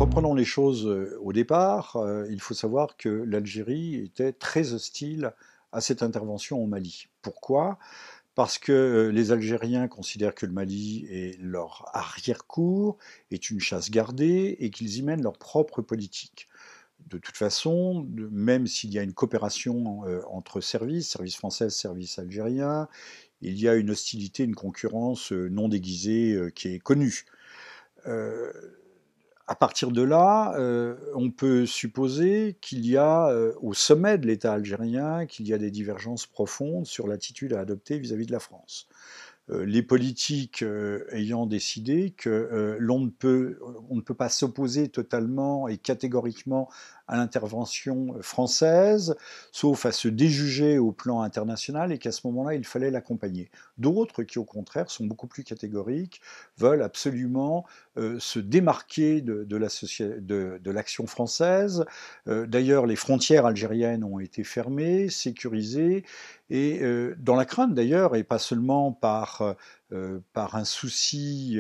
Reprenons les choses au départ. Il faut savoir que l'Algérie était très hostile à cette intervention au Mali. Pourquoi? Parce que les Algériens considèrent que le Mali est leur arrière-cour, est une chasse gardée et qu'ils y mènent leur propre politique. De toute façon, même s'il y a une coopération entre services français, services algériens, il y a une hostilité, une concurrence non déguisée qui est connue. Euh, à partir de là, on peut supposer qu'il y a au sommet de l'État algérien qu'il y a des divergences profondes sur l'attitude à adopter vis-à-vis de la France. Les politiques ayant décidé que on ne peut pas s'opposer totalement et catégoriquement à l'intervention française, sauf à se déjuger au plan international, et qu'à ce moment-là, il fallait l'accompagner. D'autres, qui au contraire sont beaucoup plus catégoriques, veulent absolument se démarquer de l'action française. D'ailleurs, les frontières algériennes ont été fermées, sécurisées, et dans la crainte d'ailleurs, et pas seulement par un souci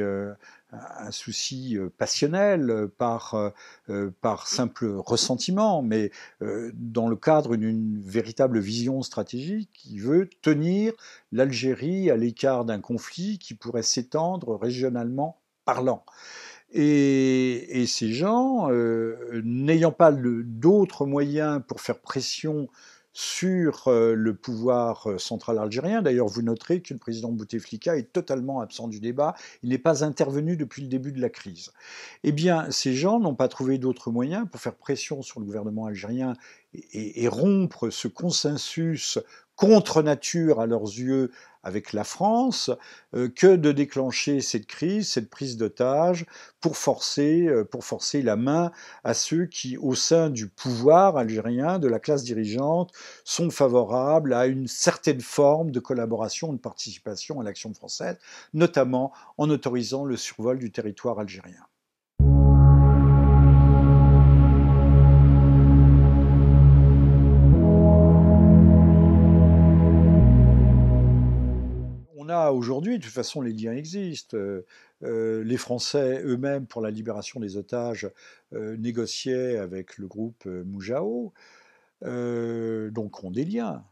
passionnel, par simple ressentiment, mais dans le cadre d'une véritable vision stratégique qui veut tenir l'Algérie à l'écart d'un conflit qui pourrait s'étendre régionalement parlant. Et ces gens, n'ayant pas d'autres moyens pour faire pression sur le pouvoir central algérien. D'ailleurs, vous noterez que le président Bouteflika est totalement absent du débat. Il n'est pas intervenu depuis le début de la crise. Eh bien, ces gens n'ont pas trouvé d'autres moyens pour faire pression sur le gouvernement algérien et rompre ce consensus contre nature à leurs yeux avec la France que de déclencher cette crise, cette prise d'otage pour forcer la main à ceux qui, au sein du pouvoir algérien, de la classe dirigeante, sont favorables à une certaine forme de collaboration, de participation à l'action française, notamment en autorisant le survol du territoire algérien. On a aujourd'hui, de toute façon, les liens existent. Les Français eux-mêmes, pour la libération des otages, négociaient avec le groupe Moujao, donc ont des liens.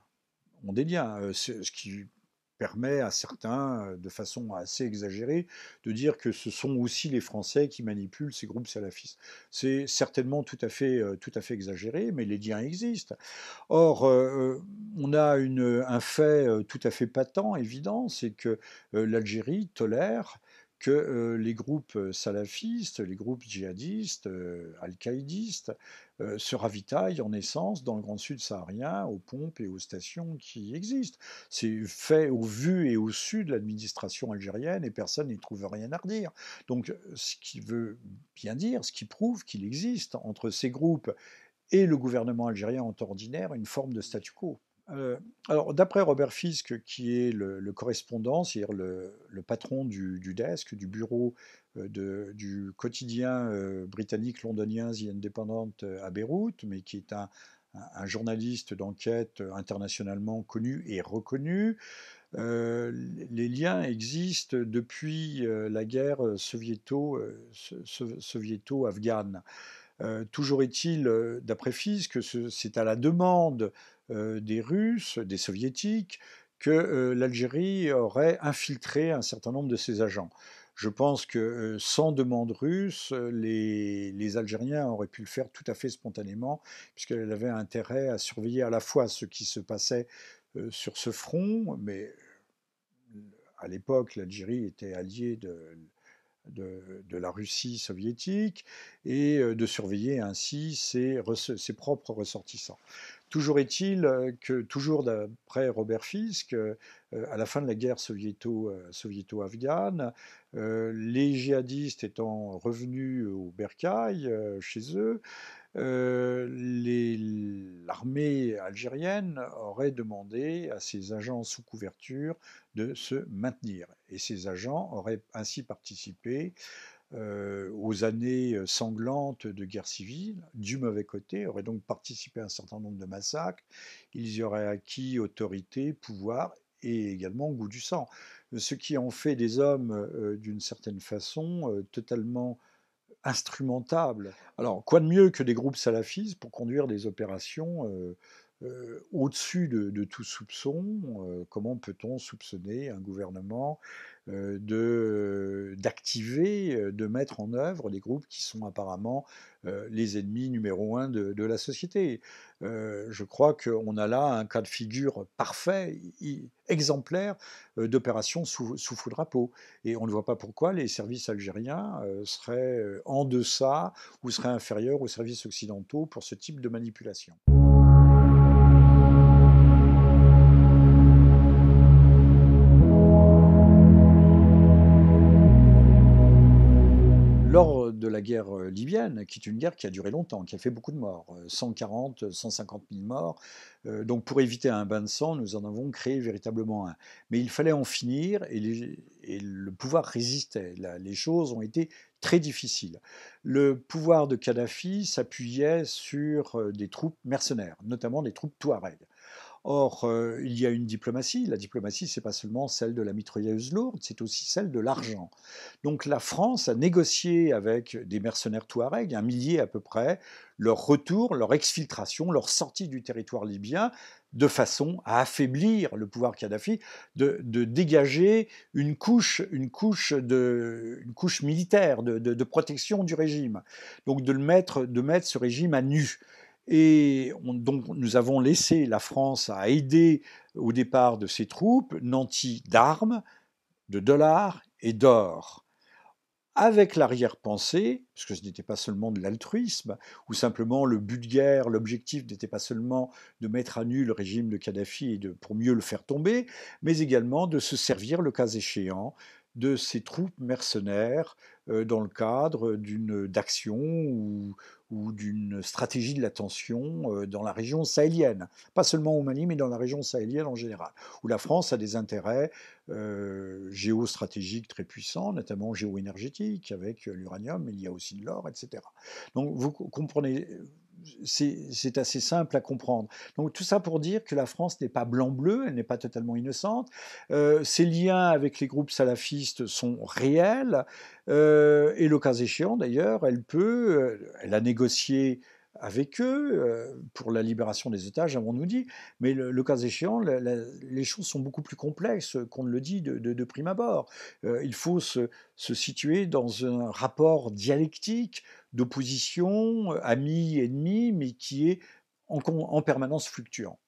Ont des liens. Ce qui permet à certains, de façon assez exagérée, de dire que ce sont aussi les Français qui manipulent ces groupes salafistes. C'est certainement tout à fait exagéré, mais les liens existent. Or, on a un fait tout à fait patent, évident, c'est que l'Algérie tolère que les groupes salafistes, les groupes djihadistes, al-qaïdistes, se ravitaillent en essence dans le Grand Sud saharien, aux pompes et aux stations qui existent. C'est fait au vu et au su de l'administration algérienne et personne n'y trouve rien à redire. Donc, ce qui veut bien dire, ce qui prouve qu'il existe entre ces groupes et le gouvernement algérien en temps ordinaire une forme de statu quo. Alors, d'après Robert Fisk, qui est le correspondant, c'est-à-dire le patron du desk, du bureau du quotidien britannique londonien The Independent à Beyrouth, mais qui est un journaliste d'enquête internationalement connu et reconnu, les liens existent depuis la guerre soviéto-afghane. Toujours est-il, d'après Fisk, que c'est à la demande des Russes, des Soviétiques, que l'Algérie aurait infiltré un certain nombre de ses agents. Je pense que sans demande russe, les Algériens auraient pu le faire tout à fait spontanément, puisqu'elle avait intérêt à surveiller à la fois ce qui se passait sur ce front, mais à l'époque, l'Algérie était alliée de la Russie soviétique et de surveiller ainsi ses propres ressortissants. Toujours est-il que, toujours d'après Robert Fisk, à la fin de la guerre soviéto-afghane, les djihadistes étant revenus au bercail chez eux, l'armée algérienne aurait demandé à ses agents sous couverture de se maintenir. Et ces agents auraient ainsi participé aux années sanglantes de guerre civile, du mauvais côté, auraient donc participé à un certain nombre de massacres. Ils y auraient acquis autorité, pouvoir et également goût du sang. Ce qui en fait des hommes, d'une certaine façon, totalement instrumentable. Alors, quoi de mieux que des groupes salafistes pour conduire des opérations au-dessus de tout soupçon? Comment peut-on soupçonner un gouvernement d'activer, de mettre en œuvre des groupes qui sont apparemment les ennemis numéro un de la société? Je crois qu'on a là un cas de figure parfait, exemplaire d'opération sous faux drapeau. Et on ne voit pas pourquoi les services algériens seraient en deçà ou seraient inférieurs aux services occidentaux pour ce type de manipulation. Lors de la guerre libyenne, qui est une guerre qui a duré longtemps, qui a fait beaucoup de morts, 140, 150 000 morts, donc pour éviter un bain de sang, nous en avons créé véritablement un. Mais il fallait en finir et le pouvoir résistait. Les choses ont été très difficiles. Le pouvoir de Kadhafi s'appuyait sur des troupes mercenaires, notamment des troupes touaregs. Or, il y a une diplomatie. La diplomatie, c'est pas seulement celle de la mitrailleuse lourde, c'est aussi celle de l'argent. Donc la France a négocié avec des mercenaires touaregs, un millier à peu près, leur retour, leur exfiltration, leur sortie du territoire libyen, de façon à affaiblir le pouvoir Kadhafi, de dégager une couche militaire de protection du régime. Donc de mettre ce régime à nu. Et donc nous avons laissé la France à aider au départ de ses troupes, nantis d'armes, de dollars et d'or, avec l'arrière-pensée, parce que ce n'était pas seulement de l'altruisme, ou simplement le but de guerre, l'objectif n'était pas seulement de mettre à nu le régime de Kadhafi pour mieux le faire tomber, mais également de se servir, le cas échéant, de ces troupes mercenaires dans le cadre d'action ou d'une stratégie de la tension dans la région sahélienne. Pas seulement au Mali, mais dans la région sahélienne en général, où la France a des intérêts géostratégiques très puissants, notamment géoénergétiques, avec l'uranium, mais il y a aussi de l'or, etc. Donc vous comprenez, c'est assez simple à comprendre. Donc tout ça pour dire que la France n'est pas blanc-bleu, elle n'est pas totalement innocente. Ses liens avec les groupes salafistes sont réels, et le cas échéant d'ailleurs, elle a négocié avec eux pour la libération des otages, avons-nous dit, mais le cas échéant, les choses sont beaucoup plus complexes qu'on ne le dit de prime abord. Il faut se situer dans un rapport dialectique d'opposition, ami-ennemi, mais qui est en permanence fluctuant.